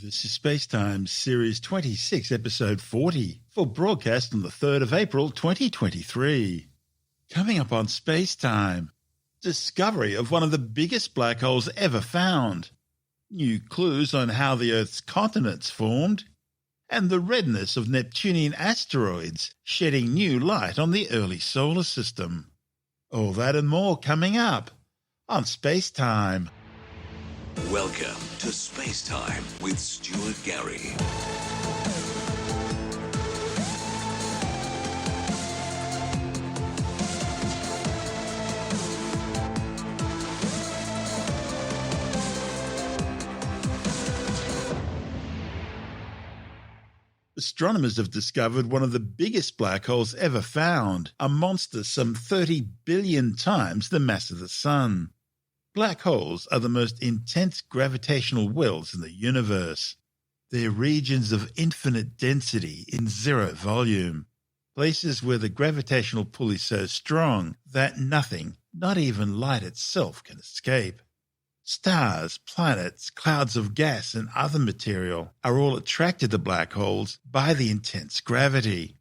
This is SpaceTime Series 26, Episode 40, for broadcast on the 3rd of April 2023. Coming up on SpaceTime, discovery of one of the biggest black holes ever found, new clues on how the Earth's continents formed, and the redness of Neptunian asteroids shedding new light on the early solar system. All that and more coming up on SpaceTime. Welcome to SpaceTime with Stuart Gary. Astronomers have discovered one of the biggest black holes ever found, a monster some 30 billion times the mass of the Sun. Black holes are the most intense gravitational wells in the universe. They're regions of infinite density in zero volume, places where the gravitational pull is so strong that nothing, not even light itself, can escape. Stars, planets, clouds of gas and other material are all attracted to black holes by the intense gravity.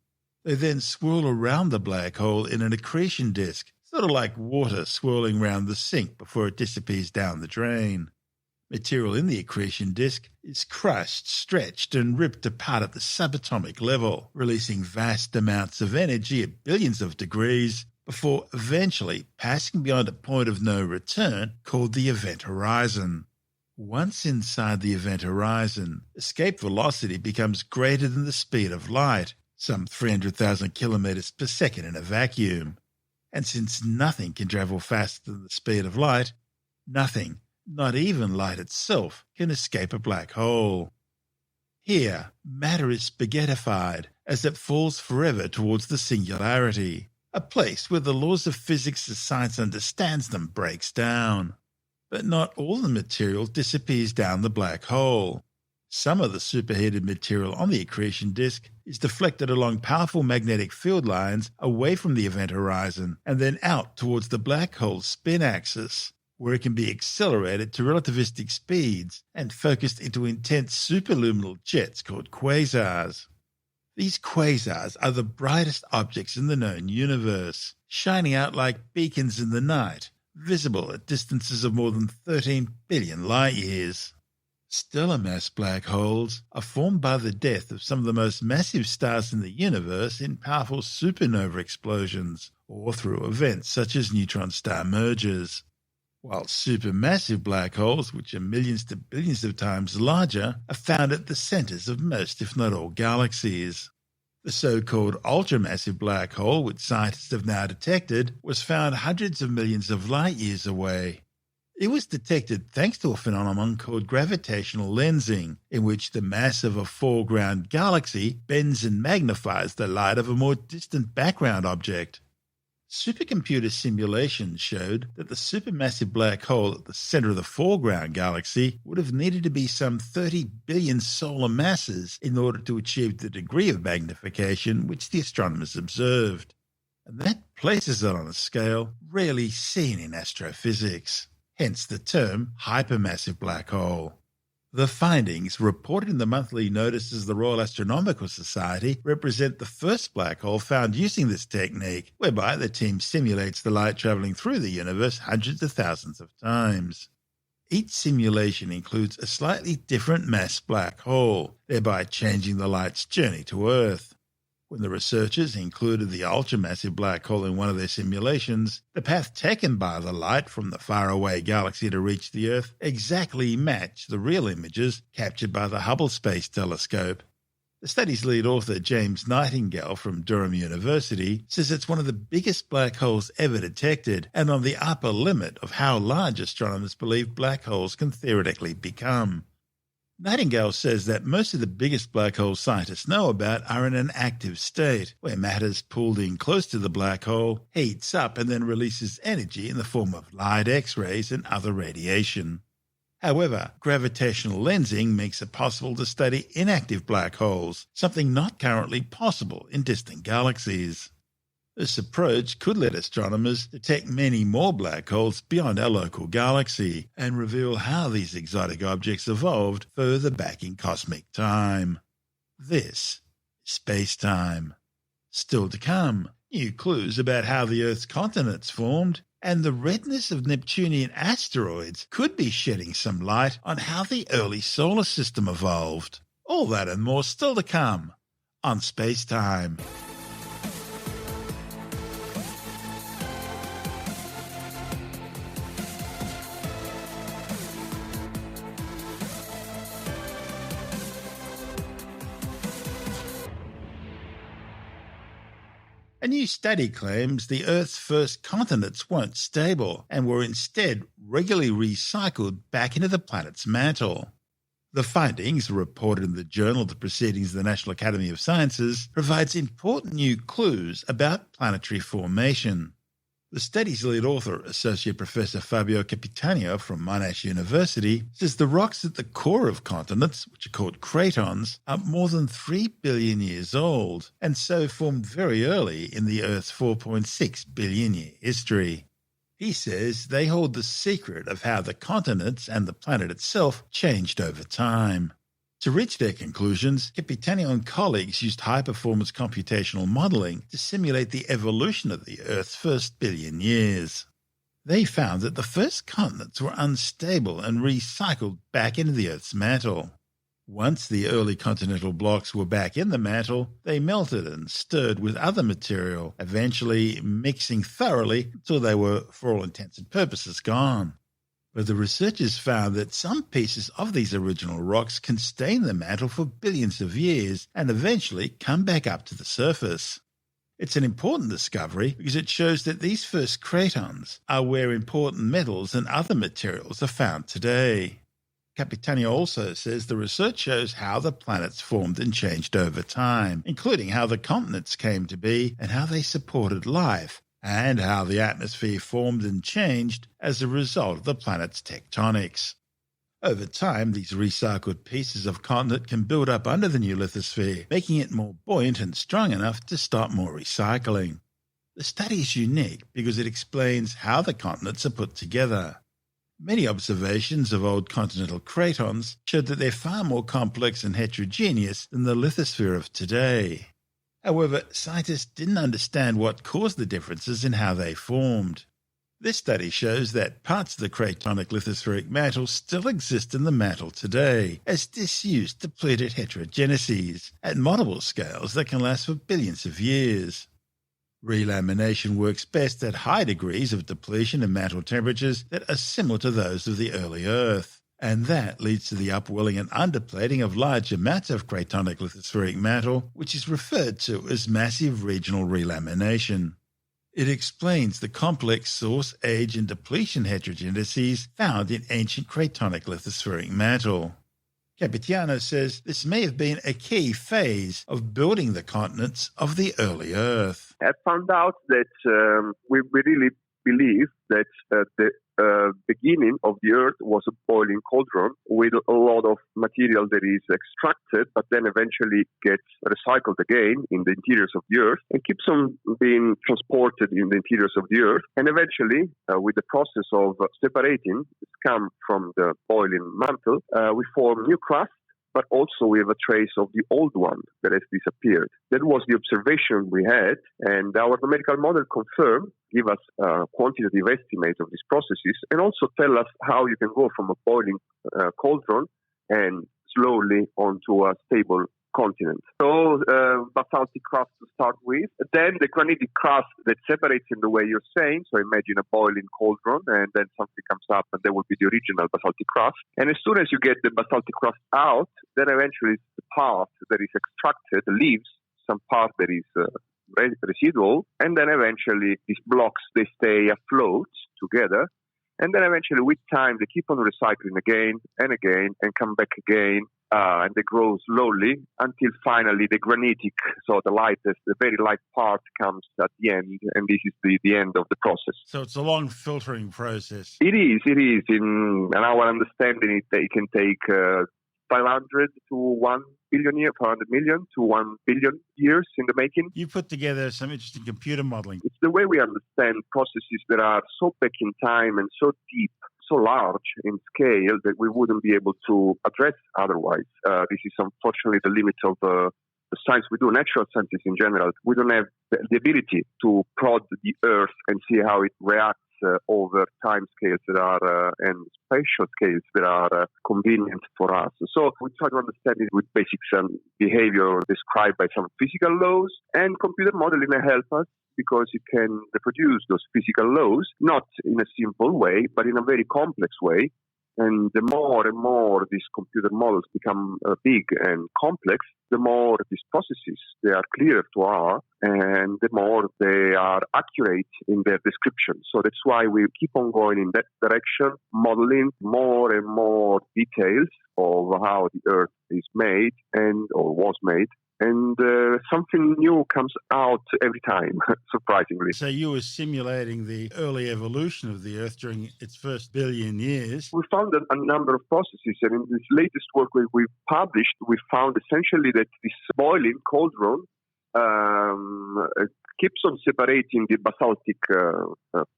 They then swirl around the black hole in an accretion disk, sort of like water swirling round the sink before it disappears down the drain. Material in the accretion disk is crushed, stretched and ripped apart at the subatomic level, releasing vast amounts of energy at billions of degrees before eventually passing beyond a point of no return called the event horizon. Once inside the event horizon, escape velocity becomes greater than the speed of light, some 300,000 kilometers per second in a vacuum. And since nothing can travel faster than the speed of light, nothing, not even light itself, can escape a black hole. Here, matter is spaghettified as it falls forever towards the singularity, a place where the laws of physics as science understands them breaks down. But not all the material disappears down the black hole. Some of the superheated material on the accretion disk is deflected along powerful magnetic field lines away from the event horizon and then out towards the black hole's spin axis, where it can be accelerated to relativistic speeds and focused into intense superluminal jets called quasars. These quasars are the brightest objects in the known universe, shining out like beacons in the night, visible at distances of more than 13 billion light-years. Stellar mass black holes are formed by the death of some of the most massive stars in the universe in powerful supernova explosions, or through events such as neutron star mergers. While supermassive black holes, which are millions to billions of times larger, are found at the centers of most, if not all, galaxies. The so-called ultramassive black hole, which scientists have now detected, was found hundreds of millions of light-years away. It was detected thanks to a phenomenon called gravitational lensing, in which the mass of a foreground galaxy bends and magnifies the light of a more distant background object. Supercomputer simulations showed that the supermassive black hole at the center of the foreground galaxy would have needed to be some 30 billion solar masses in order to achieve the degree of magnification which the astronomers observed. And that places it on a scale rarely seen in astrophysics. Hence the term hypermassive black hole. The findings, reported in the monthly notices of the Royal Astronomical Society, represent the first black hole found using this technique, whereby the team simulates the light travelling through the universe hundreds of thousands of times. Each simulation includes a slightly different mass black hole, thereby changing the light's journey to Earth. When the researchers included the ultramassive black hole in one of their simulations, the path taken by the light from the faraway galaxy to reach the Earth exactly matched the real images captured by the Hubble Space Telescope. The study's lead author, James Nightingale from Durham University, says it's one of the biggest black holes ever detected and on the upper limit of how large astronomers believe black holes can theoretically become. Nightingale says that most of the biggest black holes scientists know about are in an active state, where matter's pulled in close to the black hole, heats up and then releases energy in the form of light, X-rays and other radiation. However, gravitational lensing makes it possible to study inactive black holes, something not currently possible in distant galaxies. This approach could let astronomers detect many more black holes beyond our local galaxy and reveal how these exotic objects evolved further back in cosmic time. This is SpaceTime. Still to come, new clues about how the Earth's continents formed, and the redness of Neptunian asteroids could be shedding some light on how the early solar system evolved. All that and more still to come on SpaceTime. A new study claims the Earth's first continents weren't stable and were instead regularly recycled back into the planet's mantle. The findings, reported in the Journal of the Proceedings of the National Academy of Sciences, provides important new clues about planetary formation. The study's lead author, Associate Professor Fabio Capitanio from Monash University, says the rocks at the core of continents, which are called cratons, are more than 3 billion years old, and so formed very early in the Earth's 4.6 billion year history. He says they hold the secret of how the continents and the planet itself changed over time. To reach their conclusions, Capitanio and colleagues used high-performance computational modelling to simulate the evolution of the Earth's first billion years. They found that the first continents were unstable and recycled back into the Earth's mantle. Once the early continental blocks were back in the mantle, they melted and stirred with other material, eventually mixing thoroughly until they were, for all intents and purposes, gone. But the researchers found that some pieces of these original rocks can stay in the mantle for billions of years and eventually come back up to the surface. It's an important discovery because it shows that these first cratons are where important metals and other materials are found today. Capitanio also says the research shows how the planets formed and changed over time, including how the continents came to be and how they supported life, and how the atmosphere formed and changed as a result of the planet's tectonics. Over time, these recycled pieces of continent can build up under the new lithosphere, making it more buoyant and strong enough to stop more recycling. The study is unique because it explains how the continents are put together. Many observations of old continental cratons showed that they're far more complex and heterogeneous than the lithosphere of today. However, scientists didn't understand what caused the differences in how they formed. This study shows that parts of the cratonic lithospheric mantle still exist in the mantle today as disused depleted heterogeneses at multiple scales that can last for billions of years. Relamination works best at high degrees of depletion and mantle temperatures that are similar to those of the early Earth, and that leads to the upwelling and underplating of large amounts of cratonic lithospheric mantle, which is referred to as massive regional relamination. It explains the complex source, age, and depletion heterogeneses found in ancient cratonic lithospheric mantle. Capitanio says this may have been a key phase of building the continents of the early Earth. I found out that we really believe that the beginning of the Earth was a boiling cauldron with a lot of material that is extracted but then eventually gets recycled again in the interiors of the Earth and keeps on being transported in the interiors of the Earth. And eventually, with the process of separating the scum from the boiling mantle, we form new crust, but also we have a trace of the old one that has disappeared. That was the observation we had, and our numerical model confirmed, give us a quantitative estimate of these processes, and also tell us how you can go from a boiling cauldron and slowly onto a stable continent. So basaltic crust to start with, then the granitic crust that separates in the way you're saying. So imagine a boiling cauldron and then something comes up and there will be the original basaltic crust. And as soon as you get the basaltic crust out, then eventually the part that is extracted leaves some part that is residual, and then eventually these blocks, they stay afloat together. And then eventually, with time, they keep on recycling again and again and come back again. And they grow slowly until finally the granitic, so the lightest, the very light part comes at the end. And this is the end of the process. So it's a long filtering process. It is. In our understanding, it can take 500 to 1 billion years, 500 million to 1 billion years in the making. You put together some interesting computer modeling. It's the way we understand processes that are so back in time and so deep, so large in scale that we wouldn't be able to address otherwise. This is unfortunately the limit of the science we do, natural sciences in general. We don't have the ability to prod the Earth and see how it reacts over time scales that are and spatial scales that are convenient for us. So we try to understand it with basic behavior described by some physical laws, and computer modeling helps us because it can reproduce those physical laws, not in a simple way, but in a very complex way. And the more and more these computer models become big and complex, the more these processes, they are clearer to us, and the more they are accurate in their description. So that's why we keep on going in that direction, modeling more and more details of how the Earth is made or was made. And something new comes out every time, surprisingly. So you were simulating the early evolution of the Earth during its first billion years. We found a number of processes, and in this latest work we published, we found essentially that this boiling cauldron keeps on separating the basaltic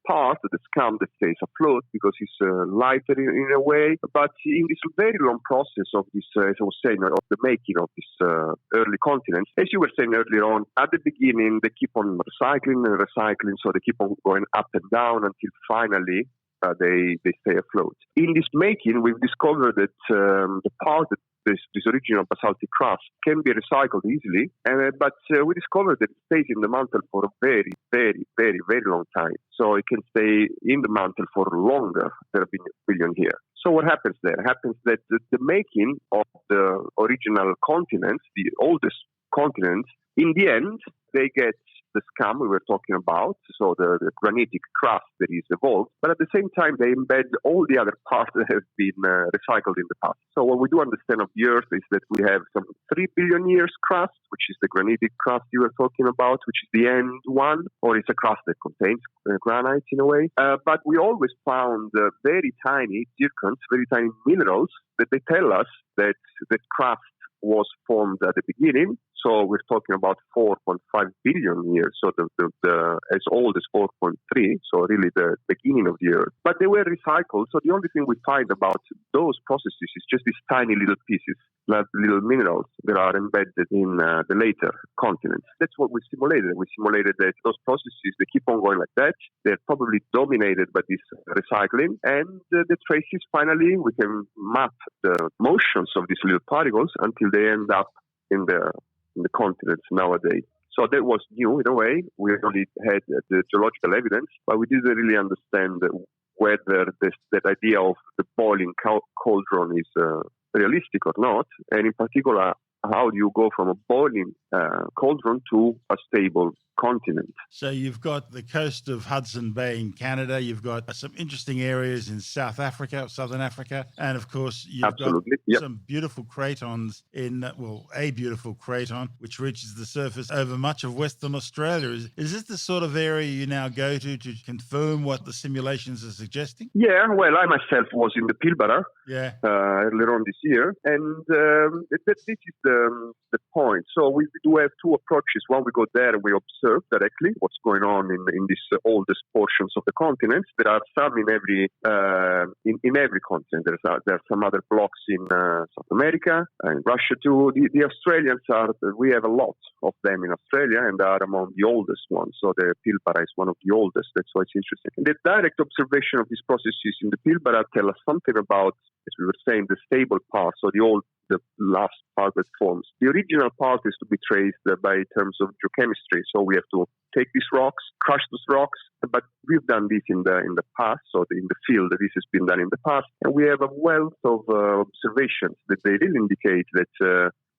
part, the scum that stays afloat because it's lighter in a way. But in this very long process of this, as I was saying, of the making of this early continents, as you were saying earlier on, at the beginning they keep on recycling and recycling, so they keep on going up and down until finally they stay afloat. In this making, we've discovered that the part that this original basaltic crust can be recycled easily, but we discovered that it stays in the mantle for a very, very, very, very long time. So it can stay in the mantle for longer than a billion years. So what happens there? It happens that the making of the original continents, the oldest continents, in the end, they get the scum we were talking about, so the granitic crust that is evolved, but at the same time they embed all the other parts that have been recycled in the past. So what we do understand of the Earth is that we have some 3 billion years crust, which is the granitic crust you were talking about, which is the end one, or it's a crust that contains granite in a way. But we always found very tiny zircons, very tiny minerals that they tell us that the crust was formed at the beginning. So we're talking about 4.5 billion years, so the as old as 4.3, so really the beginning of the Earth. But they were recycled, so the only thing we find about those processes is just these tiny little pieces, like little minerals that are embedded in the later continents. That's what we simulated. We simulated that those processes, they keep on going like that. They're probably dominated by this recycling, and the traces, finally, we can map the motions of these little particles until they end up in the continents nowadays. So that was new in a way. We only had the geological evidence, but we didn't really understand whether that idea of the boiling cauldron is realistic or not, and in particular, how do you go from a boiling cauldron to a stable continent? So you've got the coast of Hudson Bay in Canada, you've got some interesting areas in South Africa, Southern Africa, and of course you've got some beautiful cratons a beautiful craton which reaches the surface over much of Western Australia. Is this the sort of area you now go to confirm what the simulations are suggesting? Yeah, well, I myself was in the Pilbara earlier on this year, and this is the point. So we do have two approaches. One, we go there and we observe directly what's going on in these oldest portions of the continents. There are some in every continent. There are some other blocks in South America and Russia too. The Australians we have a lot of them in Australia, and they are among the oldest ones. So the Pilbara is one of the oldest. That's why it's interesting. And the direct observation of these processes in the Pilbara tell us something about, as we were saying, the stable part. So the last part that forms. The original part is to be traced by terms of geochemistry. So we have to take these rocks, crush those rocks, but we've done this in the past. So in the field, this has been done in the past, and we have a wealth of observations that they really indicate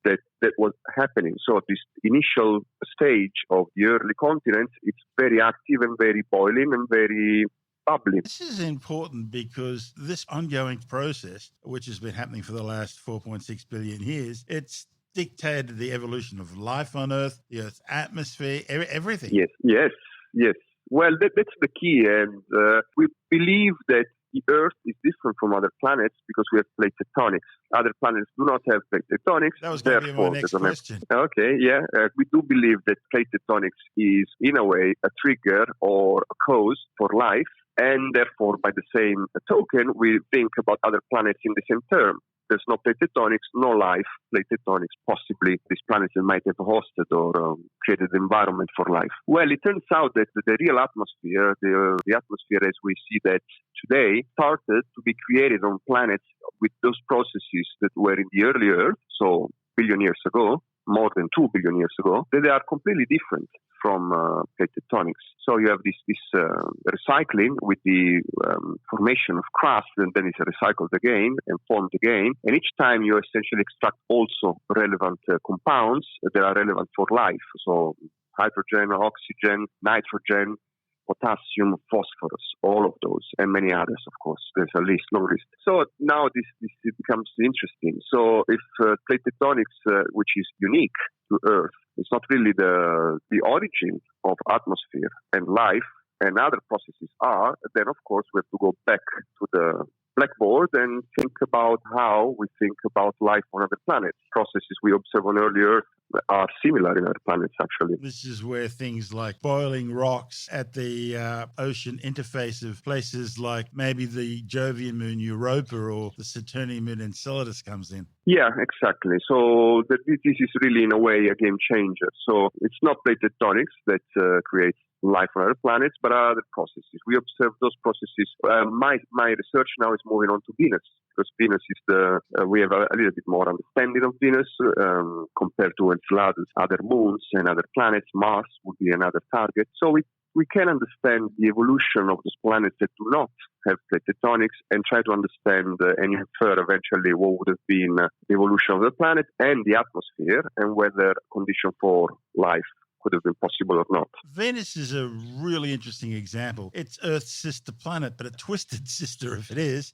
that was happening. So this initial stage of the early continents, it's very active and very boiling and very bubbly. This is important because this ongoing process, which has been happening for the last 4.6 billion years, it's dictated the evolution of life on Earth, the Earth's atmosphere, everything. Yes. Well, that's the key, and we believe that the Earth is different from other planets because we have plate tectonics. Other planets do not have plate tectonics. That was going to be my next question. Okay, yeah. We do believe that plate tectonics is, in a way, a trigger or a cause for life. And therefore, by the same token, we think about other planets in the same term. There's no plate tectonics, no life. Plate tectonics, possibly these planets might have hosted or created the environment for life. Well, it turns out that the real atmosphere, the atmosphere as we see that today, started to be created on planets with those processes that were in the early Earth, so billion years ago, more than 2 billion years ago, that they are completely different from plate tectonics. So you have this recycling with the formation of crust, and then it's recycled again and formed again. And each time you essentially extract also relevant compounds that are relevant for life. So hydrogen, oxygen, nitrogen, potassium, phosphorus, all of those, and many others, of course. There's a list, long list. So now this becomes interesting. So if plate tectonics, which is unique to Earth, it's not really the origin of atmosphere and life and other processes are, then of course we have to go back to the blackboard and think about how we think about life on other planets. Processes we observe on early Earth are similar in other planets, actually. This is where things like boiling rocks at the ocean interface of places like maybe the Jovian moon Europa or the Saturnian moon Enceladus comes in. Yeah, exactly. So this is really, in a way, a game changer. So it's not plate tectonics that creates life on other planets, but other processes. We observe those processes. My research now is moving on to Venus, because Venus is we have a little bit more understanding of Venus compared to Enceladus, other moons and other planets. Mars would be another target. So we can understand the evolution of those planets that do not have plate tectonics and try to understand and infer eventually what would have been the evolution of the planet and the atmosphere and whether condition for life could have been possible or not. Venus is a really interesting example. It's Earth's sister planet, but a twisted sister if it is.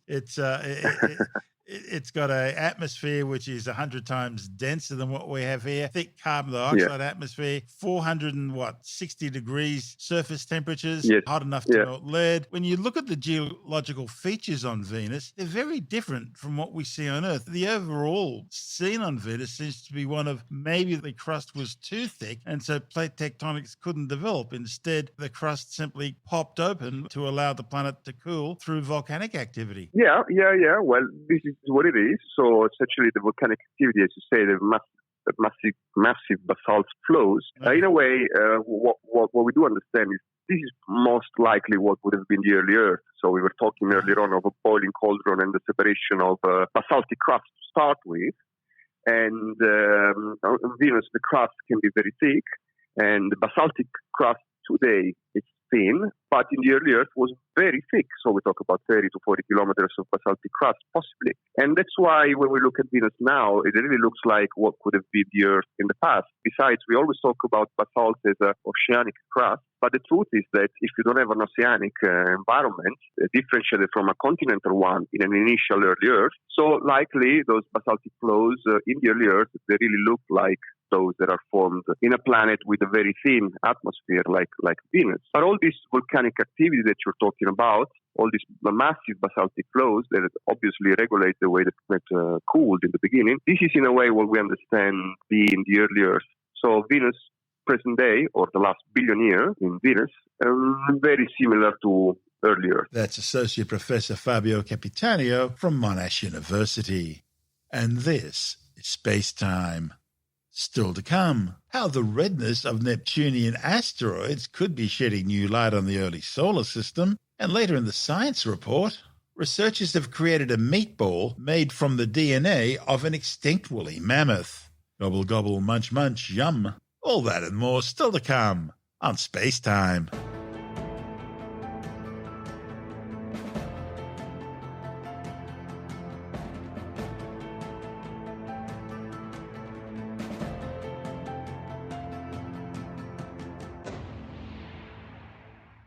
It's got an atmosphere which is 100 times denser than what we have here. Thick carbon dioxide atmosphere, 460 degrees surface temperatures, hot enough to melt lead. When you look at the geological features on Venus, they're very different from what we see on Earth. The overall scene on Venus seems to be one of maybe the crust was too thick, and so plate tectonics couldn't develop. Instead, the crust simply popped open to allow the planet to cool through volcanic activity. Yeah. Well, this is what it is. So essentially the volcanic activity, as you say, the massive basalt flows. In a way, what we do understand is this is most likely what would have been the early Earth. So we were talking earlier on of a boiling cauldron and the separation of basaltic crust to start with. And on Venus, the crust can be very thick, and the basaltic crust today is thin, but in the early Earth was very thick. So we talk about 30 to 40 kilometers of basaltic crust, possibly. And that's why when we look at Venus now, it really looks like what could have been the Earth in the past. Besides, we always talk about basalt as an oceanic crust, but the truth is that if you don't have an oceanic environment, differentiated from a continental one in an initial early Earth, so likely those basaltic flows in the early Earth, they really look like those that are formed in a planet with a very thin atmosphere like Venus. But all this volcanic activity that you're talking about, all these massive basaltic flows that obviously regulate the way the planet cooled in the beginning, this is in a way what we understand in the early Earth. So Venus, present day, or the last billion years in Venus, very similar to early Earth. That's Associate Professor Fabio Capitanio from Monash University. And this is SpaceTime. Still to come, how the redness of Neptunian asteroids could be shedding new light on the early solar system. And later in the science report, researchers have created a meatball made from the DNA of an extinct woolly mammoth. Gobble, gobble, munch, munch, yum. All that and more still to come on SpaceTime.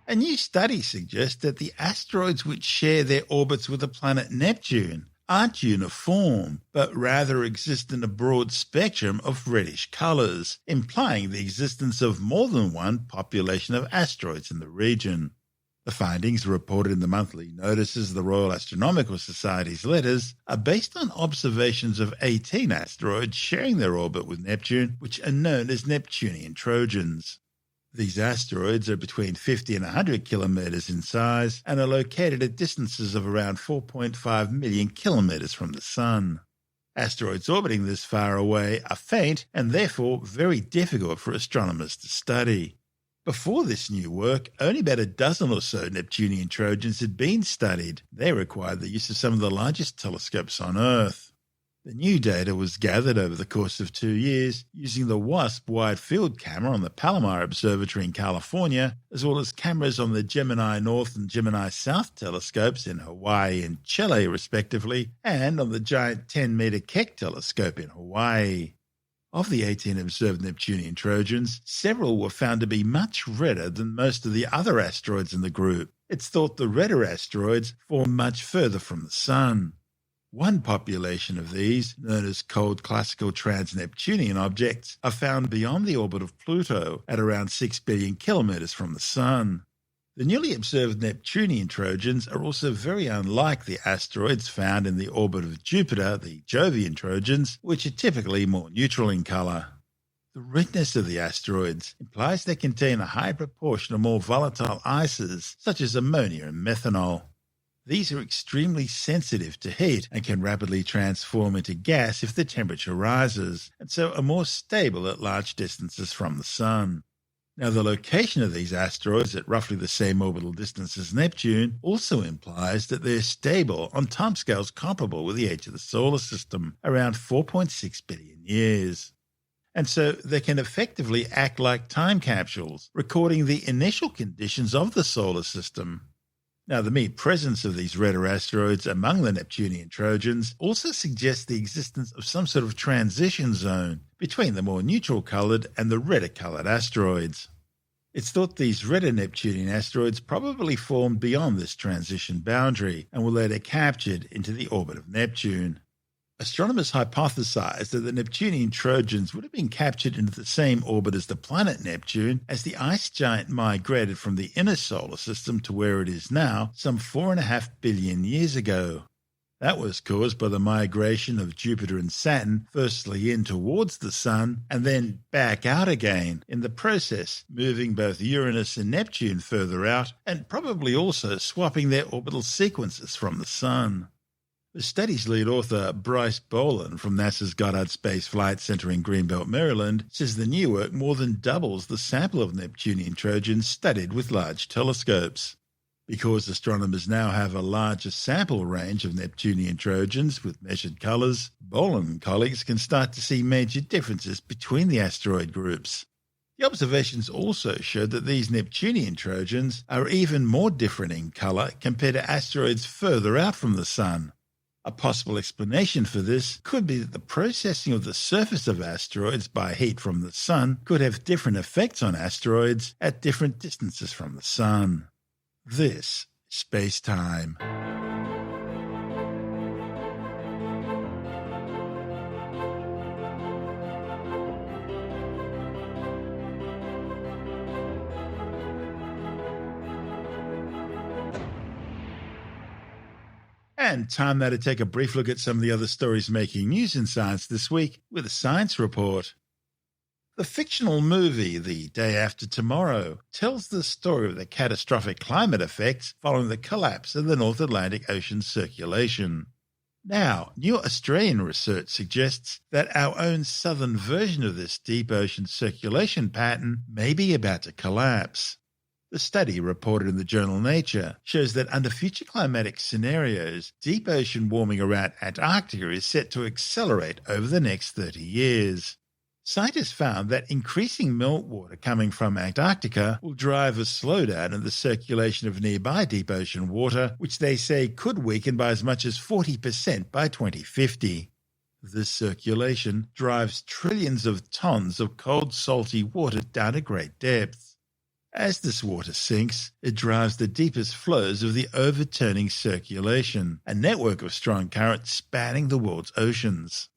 A new study suggests that the asteroids which share their orbits with the planet Neptune aren't uniform, but rather exist in a broad spectrum of reddish colours, implying the existence of more than one population of asteroids in the region. The findings, reported in the monthly notices of the Royal Astronomical Society's letters, are based on observations of 18 asteroids sharing their orbit with Neptune, which are known as Neptunian Trojans. These asteroids are between 50 and 100 kilometres in size and are located at distances of around 4.5 million kilometres from the Sun. Asteroids orbiting this far away are faint and therefore very difficult for astronomers to study. Before this new work, only about a dozen or so Neptunian Trojans had been studied. They required the use of some of the largest telescopes on Earth. The new data was gathered over the course of 2 years using the WASP Wide Field camera on the Palomar Observatory in California, as well as cameras on the Gemini North and Gemini South telescopes in Hawaii and Chile, respectively, and on the giant 10-meter Keck telescope in Hawaii. Of the 18 observed Neptunian Trojans, several were found to be much redder than most of the other asteroids in the group. It's thought the redder asteroids form much further from the Sun. One population of these, known as cold classical trans-Neptunian objects, are found beyond the orbit of Pluto at around 6 billion kilometres from the Sun. The newly observed Neptunian Trojans are also very unlike the asteroids found in the orbit of Jupiter, the Jovian Trojans, which are typically more neutral in colour. The redness of the asteroids implies they contain a high proportion of more volatile ices, such as ammonia and methanol. These are extremely sensitive to heat and can rapidly transform into gas if the temperature rises, and so are more stable at large distances from the Sun. Now, the location of these asteroids at roughly the same orbital distance as Neptune also implies that they're stable on timescales comparable with the age of the solar system, around 4.6 billion years. And so they can effectively act like time capsules, recording the initial conditions of the solar system. Now, the mere presence of these redder asteroids among the Neptunian Trojans also suggests the existence of some sort of transition zone between the more neutral-coloured and the redder-coloured asteroids. It's thought these redder Neptunian asteroids probably formed beyond this transition boundary and were later captured into the orbit of Neptune. Astronomers hypothesized that the Neptunian Trojans would have been captured into the same orbit as the planet Neptune as the ice giant migrated from the inner solar system to where it is now some 4.5 billion years ago. That was caused by the migration of Jupiter and Saturn firstly in towards the Sun and then back out again, in the process moving both Uranus and Neptune further out and probably also swapping their orbital sequences from the Sun. The study's lead author, Bryce Boland from NASA's Goddard Space Flight Center in Greenbelt, Maryland, says the new work more than doubles the sample of Neptunian Trojans studied with large telescopes. Because astronomers now have a larger sample range of Neptunian Trojans with measured colours, Boland and colleagues can start to see major differences between the asteroid groups. The observations also showed that these Neptunian Trojans are even more different in colour compared to asteroids further out from the Sun. A possible explanation for this could be that the processing of the surface of asteroids by heat from the Sun could have different effects on asteroids at different distances from the Sun. This is SpaceTime. And time now to take a brief look at some of the other stories making news in science this week with a science report. The fictional movie The Day After Tomorrow tells the story of the catastrophic climate effects following the collapse of the North Atlantic Ocean circulation. Now, new Australian research suggests that our own southern version of this deep ocean circulation pattern may be about to collapse. The study, reported in the journal Nature, shows that under future climatic scenarios, deep ocean warming around Antarctica is set to accelerate over the next 30 years. Scientists found that increasing meltwater coming from Antarctica will drive a slowdown in the circulation of nearby deep ocean water, which they say could weaken by as much as 40% by 2050. This circulation drives trillions of tons of cold, salty water down to great depths. As this water sinks, it drives the deepest flows of the overturning circulation, a network of strong currents spanning the world's oceans.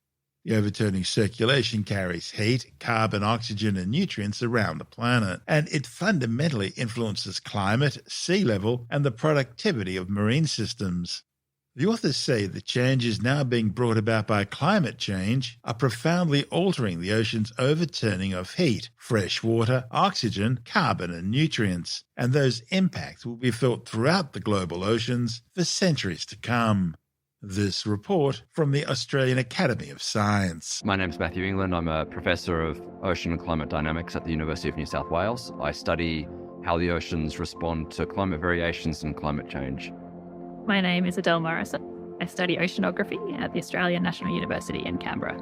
The overturning circulation carries heat, carbon, oxygen, and nutrients around the planet, and it fundamentally influences climate, sea level, and the productivity of marine systems. The authors say the changes now being brought about by climate change are profoundly altering the ocean's overturning of heat, fresh water, oxygen, carbon, and nutrients, and those impacts will be felt throughout the global oceans for centuries to come. This report from the Australian Academy of Science. My name is Matthew England. I'm a professor of ocean and climate dynamics at the University of New South Wales. I study how the oceans respond to climate variations and climate change. My name is Adele Morrison. I study oceanography at the Australian National University in Canberra.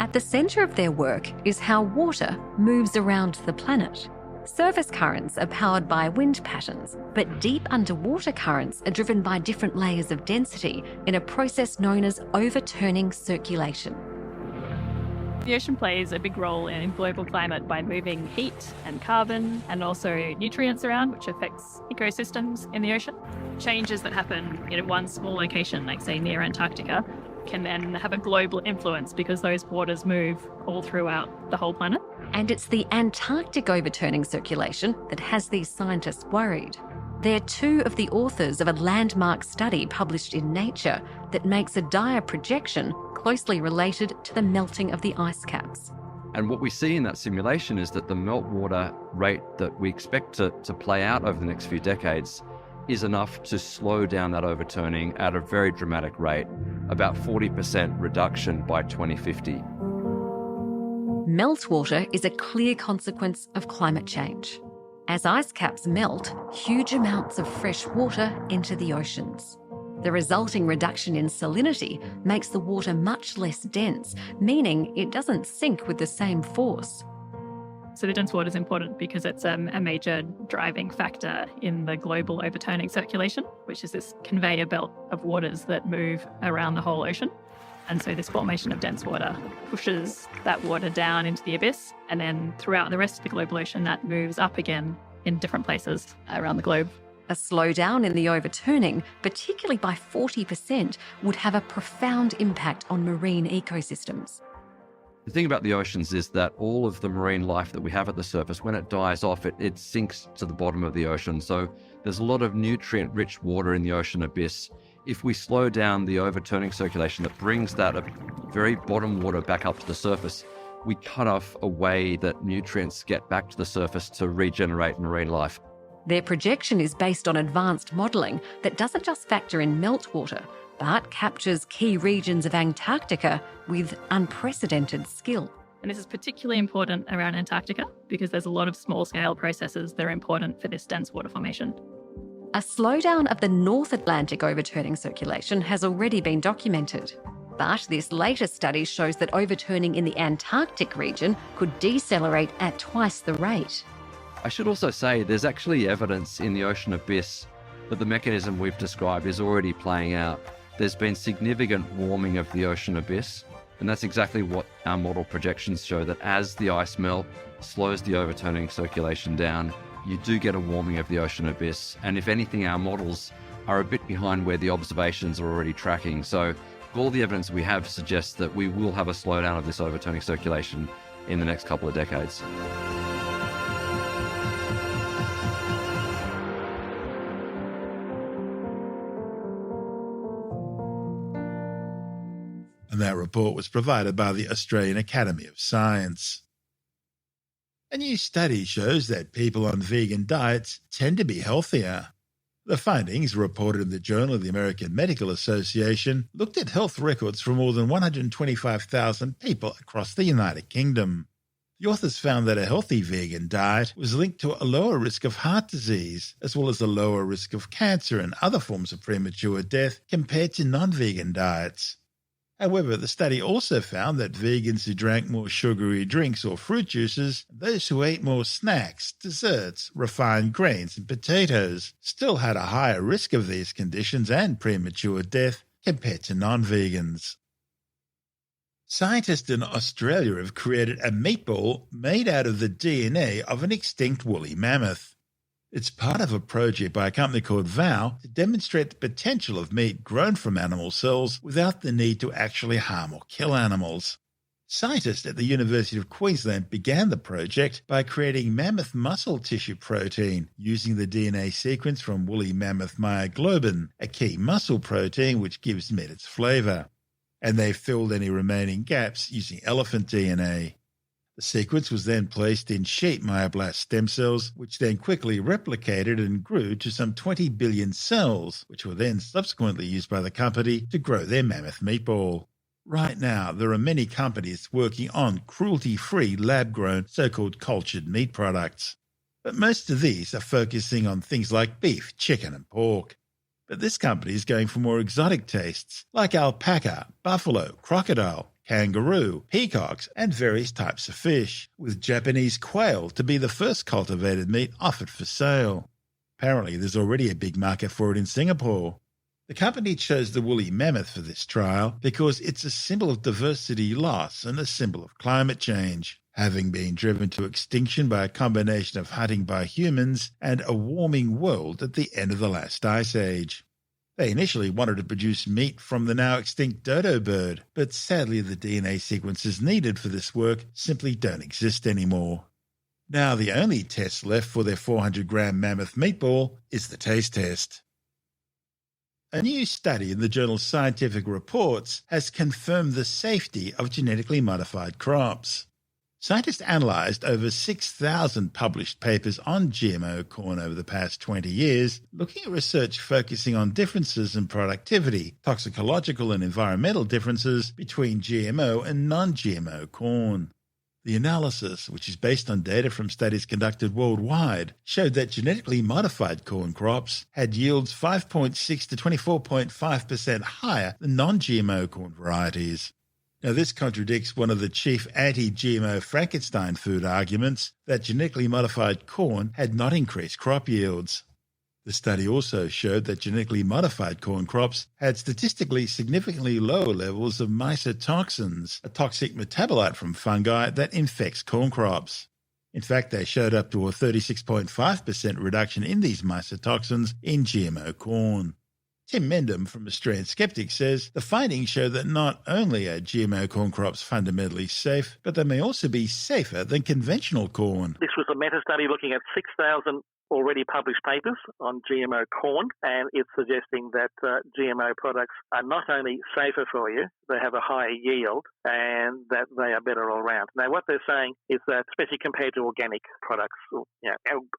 At the centre of their work is how water moves around the planet. Surface currents are powered by wind patterns, but deep underwater currents are driven by different layers of density in a process known as overturning circulation. The ocean plays a big role in global climate by moving heat and carbon and also nutrients around, which affects ecosystems in the ocean. Changes that happen in one small location, like say near Antarctica, can then have a global influence because those waters move all throughout the whole planet. And it's the Antarctic overturning circulation that has these scientists worried. They're two of the authors of a landmark study published in Nature that makes a dire projection closely related to the melting of the ice caps. And what we see in that simulation is that the meltwater rate that we expect to play out over the next few decades is enough to slow down that overturning at a very dramatic rate, about 40% reduction by 2050. Meltwater is a clear consequence of climate change. As ice caps melt, huge amounts of fresh water enter the oceans. The resulting reduction in salinity makes the water much less dense, meaning it doesn't sink with the same force. So the dense water is important because it's a major driving factor in the global overturning circulation, which is this conveyor belt of waters that move around the whole ocean. And so this formation of dense water pushes that water down into the abyss, and then throughout the rest of the global ocean, that moves up again in different places around the globe. A slowdown in the overturning, particularly by 40%, would have a profound impact on marine ecosystems. The thing about the oceans is that all of the marine life that we have at the surface, when it dies off, it sinks to the bottom of the ocean. So there's a lot of nutrient-rich water in the ocean abyss. If we slow down the overturning circulation that brings that very bottom water back up to the surface, we cut off a way that nutrients get back to the surface to regenerate marine life. Their projection is based on advanced modelling that doesn't just factor in meltwater, but captures key regions of Antarctica with unprecedented skill. And this is particularly important around Antarctica because there's a lot of small-scale processes that are important for this dense water formation. A slowdown of the North Atlantic overturning circulation has already been documented. But this latest study shows that overturning in the Antarctic region could decelerate at twice the rate. I should also say there's actually evidence in the ocean abyss that the mechanism we've described is already playing out. There's been significant warming of the ocean abyss, and that's exactly what our model projections show, that as the ice melt slows the overturning circulation down, you do get a warming of the ocean abyss. And if anything, our models are a bit behind where the observations are already tracking. So all the evidence we have suggests that we will have a slowdown of this overturning circulation in the next couple of decades. And that report was provided by the Australian Academy of Science. A new study shows that people on vegan diets tend to be healthier. The findings, reported in the Journal of the American Medical Association, looked at health records from more than 125,000 people across the United Kingdom. The authors found that a healthy vegan diet was linked to a lower risk of heart disease, as well as a lower risk of cancer and other forms of premature death compared to non-vegan diets. However, the study also found that vegans who drank more sugary drinks or fruit juices, those who ate more snacks, desserts, refined grains and potatoes, still had a higher risk of these conditions and premature death compared to non-vegans. Scientists in Australia have created a meatball made out of the DNA of an extinct woolly mammoth. It's part of a project by a company called Vow to demonstrate the potential of meat grown from animal cells without the need to actually harm or kill animals. Scientists at the University of Queensland began the project by creating mammoth muscle tissue protein using the DNA sequence from woolly mammoth myoglobin, a key muscle protein which gives meat its flavour. And they filled any remaining gaps using elephant DNA. The sequence was then placed in sheep myoblast stem cells, which then quickly replicated and grew to some 20 billion cells, which were then subsequently used by the company to grow their mammoth meatball. Right now, there are many companies working on cruelty-free lab-grown so-called cultured meat products. But most of these are focusing on things like beef, chicken and pork. But this company is going for more exotic tastes, like alpaca, buffalo, crocodile, kangaroo, peacocks and various types of fish, with Japanese quail to be the first cultivated meat offered for sale. Apparently, there's already a big market for it in Singapore. The company chose the woolly mammoth for this trial because it's a symbol of diversity loss and a symbol of climate change, having been driven to extinction by a combination of hunting by humans and a warming world at the end of the last ice age. They initially wanted to produce meat from the now extinct dodo bird, but sadly the DNA sequences needed for this work simply don't exist anymore. Now the only test left for their 400-gram mammoth meatball is the taste test. A new study in the journal Scientific Reports has confirmed the safety of genetically modified crops. Scientists analysed over 6,000 published papers on GMO corn over the past 20 years, looking at research focusing on differences in productivity, toxicological and environmental differences between GMO and non-GMO corn. The analysis, which is based on data from studies conducted worldwide, showed that genetically modified corn crops had yields 5.6 to 24.5% higher than non-GMO corn varieties. Now, this contradicts one of the chief anti-GMO Frankenstein food arguments that genetically modified corn had not increased crop yields. The study also showed that genetically modified corn crops had statistically significantly lower levels of mycotoxins, a toxic metabolite from fungi that infects corn crops. In fact, they showed up to a 36.5% reduction in these mycotoxins in GMO corn. Tim Mendham from Australian Skeptics says the findings show that not only are GMO corn crops fundamentally safe, but they may also be safer than conventional corn. This was a meta-study looking at 6,000 already published papers on GMO corn, and it's suggesting that GMO products are not only safer for you, they have a higher yield, and that they are better all around. Now, what they're saying is that, especially compared to organic products,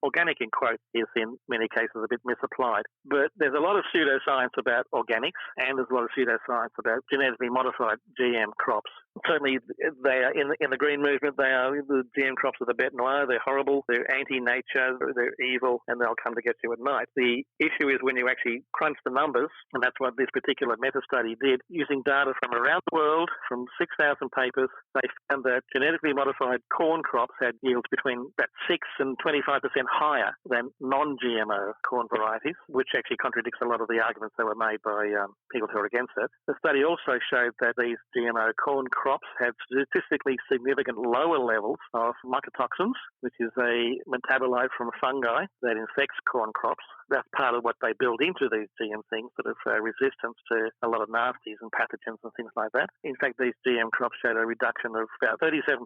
organic in quotes is in many cases a bit misapplied, but there's a lot of pseudoscience about organics, and there's a lot of pseudoscience about genetically modified GM crops. Certainly, they are in the green movement. The GM crops are the bête noire. They're horrible. They're anti-nature. They're evil, and they'll come to get you at night. The issue is when you actually crunch the numbers, and that's what this particular meta-study did, using data from around the world, from 6,000 papers, they found that genetically modified corn crops had yields between about 6 and 25% higher than non-GMO corn varieties, which actually contradicts a lot of the arguments that were made by people who are against it. The study also showed that these GMO corn crops had statistically significant lower levels of mycotoxins, which is a metabolite from fungi that infects corn crops. That's part of what they build into these GM things, sort of resistance to a lot of nasties and pathogens and things like that. In fact, these GM crops showed a reduction of about 37%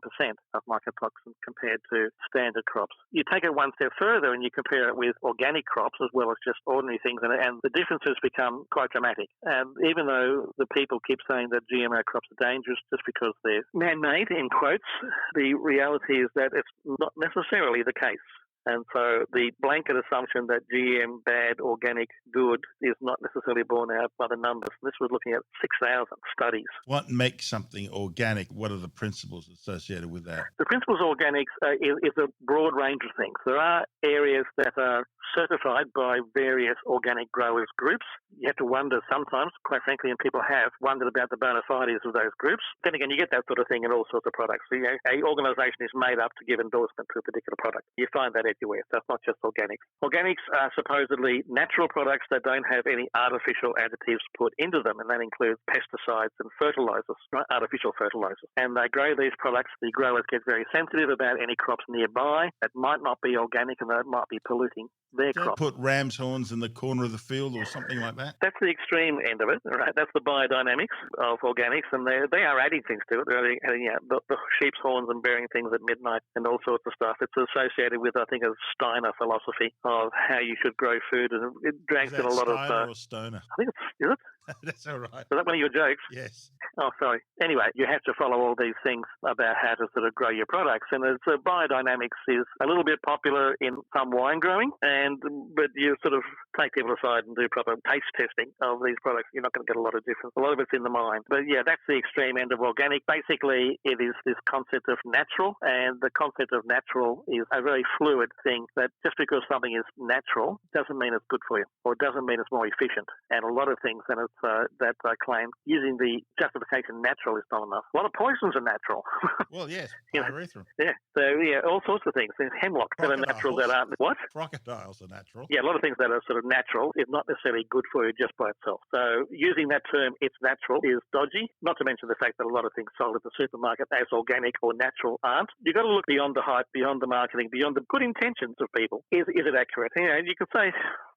of mycotoxins compared to standard crops. You take it one step further and you compare it with organic crops as well as just ordinary things, and the differences become quite dramatic. And even though the people keep saying that GMO crops are dangerous just because they're man-made, in quotes, the reality is that it's not necessarily the case. And so the blanket assumption that GM bad, organic good is not necessarily borne out by the numbers. This was looking at 6,000 studies. What makes something organic? What are the principles associated with that? The principles of organics is a broad range of things. There are areas that are certified by various organic growers groups. You have to wonder sometimes, quite frankly, and people have wondered about the bona fides of those groups. Then again, you get that sort of thing in all sorts of products. So, an organisation is made up to give endorsement to a particular product. You find that safety wear. So it's not just organics. Organics are supposedly natural products that don't have any artificial additives put into them, and that includes pesticides and fertilizers, right? Artificial fertilizers. And they grow these products. The growers get very sensitive about any crops nearby that might not be organic and that might be polluting their Don't crop. put ram's horns in the corner of the field or something like that. That's the extreme end of it, right? That's the biodynamics of organics, and they are adding things to it. They're adding the sheep's horns and burying things at midnight and all sorts of stuff. It's associated with, I think, a Steiner philosophy of how you should grow food, and it drags in a lot of... Steiner or Stoner? I think is it? That's all right. Is that one of your jokes? Yes. Oh, sorry. Anyway, you have to follow all these things about how to sort of grow your products. And biodynamics is a little bit popular in some wine growing, but you sort of take people aside and do proper taste testing of these products. You're not going to get a lot of difference. A lot of it's in the mind. But yeah, that's the extreme end of organic. Basically, it is this concept of natural, and the concept of natural is a very fluid thing that just because something is natural doesn't mean it's good for you, or doesn't mean it's more efficient. And a lot of things, and it's that I claim using the justification natural is not enough. A lot of poisons are natural. Well, yes, pyrethrum. Yeah, so yeah, all sorts of things. There's hemlock that are natural that aren't what? Crocodiles are natural. Yeah, a lot of things that are sort of natural is not necessarily good for you just by itself. So using that term, it's natural, is dodgy. Not to mention the fact that a lot of things sold at the supermarket as organic or natural aren't. You've got to look beyond the hype, beyond the marketing, beyond the good intentions of people. Is it accurate? You could say,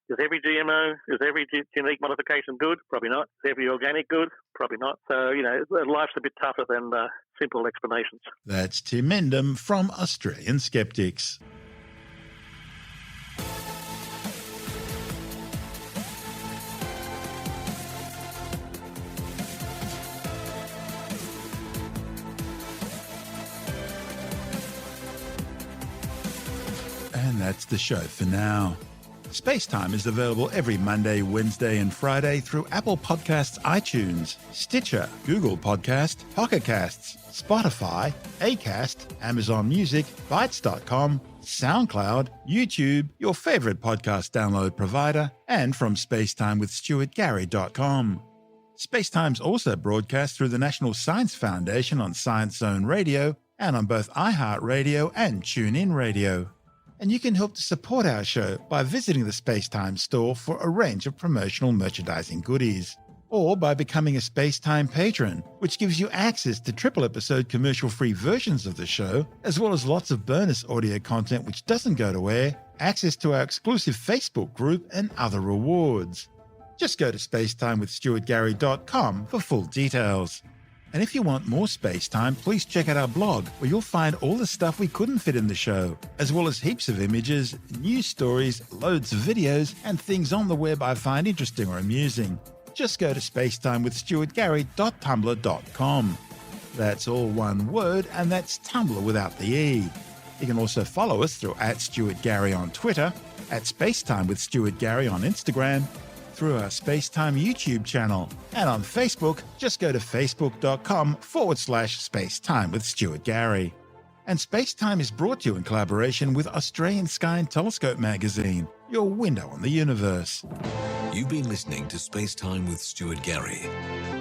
is every GMO, is every genetic modification good? Probably not. Is every organic good? Probably not. So, life's a bit tougher than simple explanations. That's Tim Mendham from Australian Skeptics. And that's the show for now. SpaceTime is available every Monday, Wednesday and Friday through Apple Podcasts, iTunes, Stitcher, Google Podcast, Pocket Casts, Spotify, Acast, Amazon Music, Bytes.com, SoundCloud, YouTube, your favourite podcast download provider, and from spacetimewithstuartgary.com. SpaceTime's also broadcast through the National Science Foundation on Science Zone Radio and on both iHeartRadio and TuneIn Radio. And you can help to support our show by visiting the SpaceTime store for a range of promotional merchandising goodies, or by becoming a SpaceTime patron, which gives you access to triple-episode commercial-free versions of the show, as well as lots of bonus audio content which doesn't go to air, access to our exclusive Facebook group, and other rewards. Just go to spacetimewithstuartgary.com for full details. And if you want more SpaceTime, please check out our blog, where you'll find all the stuff we couldn't fit in the show, as well as heaps of images, news stories, loads of videos, and things on the web I find interesting or amusing. Just go to spacetimewithstuartgary.tumblr.com. That's all one word, and that's Tumblr without the E. You can also follow us through @StuartGary on Twitter, @SpaceTimeWithStuartGary on Instagram, through our SpaceTime YouTube channel, and on Facebook, just go to facebook.com/SpaceTime with Stuart Gary. And SpaceTime is brought to you in collaboration with Australian Sky and Telescope magazine, your window on the universe. You've been listening to SpaceTime with Stuart Gary.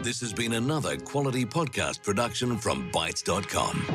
This has been another quality podcast production from Bytes.com.